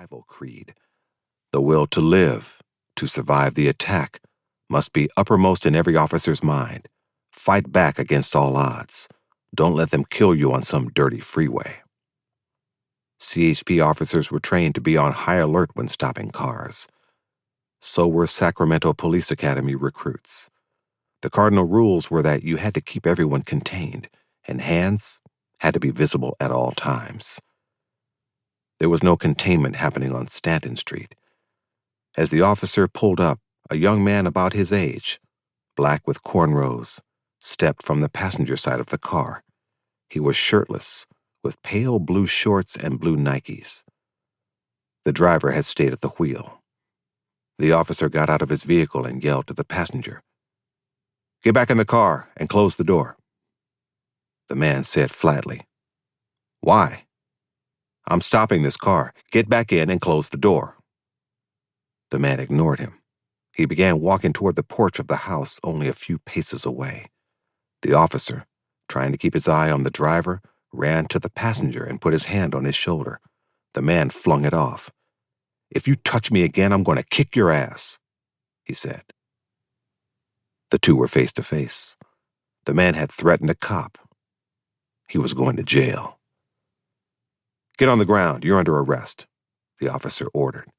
survival creed. The will to live, to survive the attack, must be uppermost in every officer's mind. Fight back against all odds. Don't let them kill you on some dirty freeway. CHP officers were trained to be on high alert when stopping cars. So were Sacramento Police Academy recruits. The cardinal rules were that you had to keep everyone contained, and hands had to be visible at all times. There was no containment happening on Stanton Street. As the officer pulled up, a young man about his age, black with cornrows, stepped from the passenger side of the car. He was shirtless, with pale blue shorts and blue Nikes. The driver had stayed at the wheel. The officer got out of his vehicle and yelled to the passenger, "Get back in the car and close the door." The man said flatly, "Why?" "I'm stopping this car. Get back in and close the door." The man ignored him. He began walking toward the porch of the house only a few paces away. The officer, trying to keep his eye on the driver, ran to the passenger and put his hand on his shoulder. The man flung it off. "If you touch me again, I'm going to kick your ass," he said. The two were face to face. The man had threatened a cop. He was going to jail. "Get on the ground. You're under arrest," the officer ordered.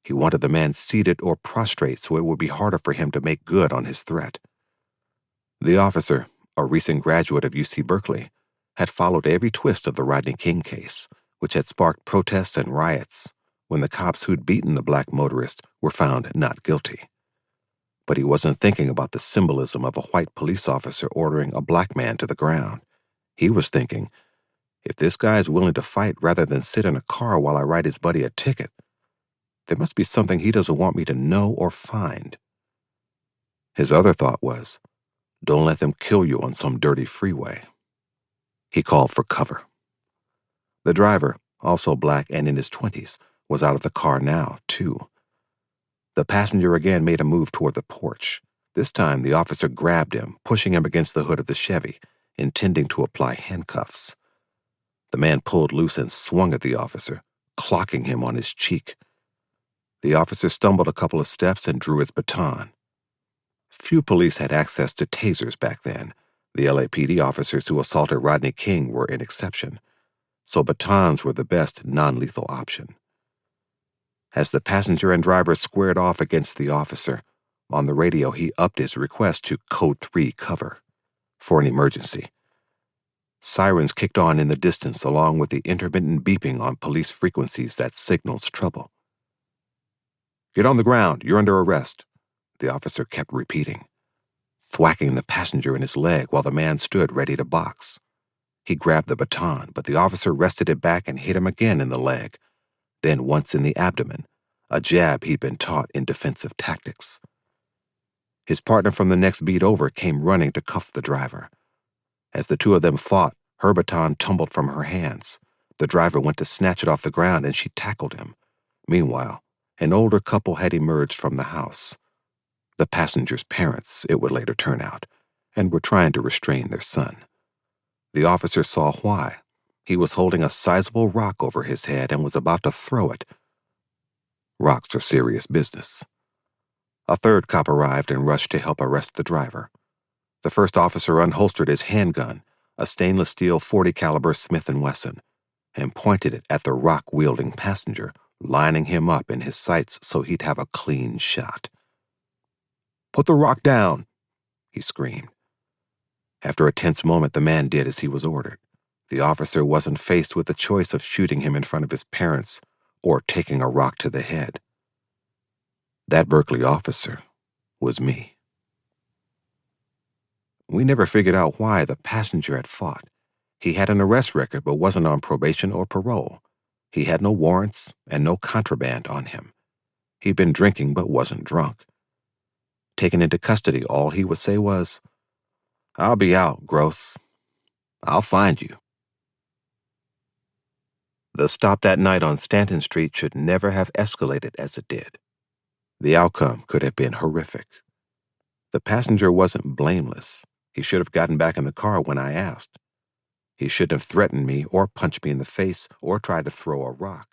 He wanted the man seated or prostrate so it would be harder for him to make good on his threat. The officer, a recent graduate of UC Berkeley, had followed every twist of the Rodney King case, which had sparked protests and riots when the cops who'd beaten the black motorist were found not guilty. But he wasn't thinking about the symbolism of a white police officer ordering a black man to the ground. He was thinking, if this guy is willing to fight rather than sit in a car while I write his buddy a ticket, there must be something he doesn't want me to know or find. His other thought was, don't let them kill you on some dirty freeway. He called for cover. The driver, also black and in his 20s, was out of the car now, too. The passenger again made a move toward the porch. This time the officer grabbed him, pushing him against the hood of the Chevy, intending to apply handcuffs. The man pulled loose and swung at the officer, clocking him on his cheek. The officer stumbled a couple of steps and drew his baton. Few police had access to tasers back then. The LAPD officers who assaulted Rodney King were an exception, so batons were the best non-lethal option. As the passenger and driver squared off against the officer, on the radio he upped his request to Code 3 cover for an emergency. Sirens kicked on in the distance along with the intermittent beeping on police frequencies that signals trouble. "Get on the ground, you're under arrest," the officer kept repeating, thwacking the passenger in his leg while the man stood ready to box. He grabbed the baton, but the officer wrested it back and hit him again in the leg, then once in the abdomen, a jab he'd been taught in defensive tactics. His partner from the next beat over came running to cuff the driver. As the two of them fought, her baton tumbled from her hands. The driver went to snatch it off the ground and she tackled him. Meanwhile, an older couple had emerged from the house. The passenger's parents, it would later turn out, and were trying to restrain their son. The officer saw why. He was holding a sizable rock over his head and was about to throw it. Rocks are serious business. A third cop arrived and rushed to help arrest the driver. The first officer unholstered his handgun, a stainless steel .40 caliber Smith & Wesson, and pointed it at the rock-wielding passenger, lining him up in his sights so he'd have a clean shot. "Put the rock down," he screamed. After a tense moment, the man did as he was ordered. The officer wasn't faced with the choice of shooting him in front of his parents or taking a rock to the head. That Berkeley officer was me. We never figured out why the passenger had fought. He had an arrest record but wasn't on probation or parole. He had no warrants and no contraband on him. He'd been drinking but wasn't drunk. Taken into custody, all he would say was, "I'll be out, Gross. I'll find you." The stop that night on Stanton Street should never have escalated as it did. The outcome could have been horrific. The passenger wasn't blameless. He should have gotten back in the car when I asked. He shouldn't have threatened me or punched me in the face or tried to throw a rock.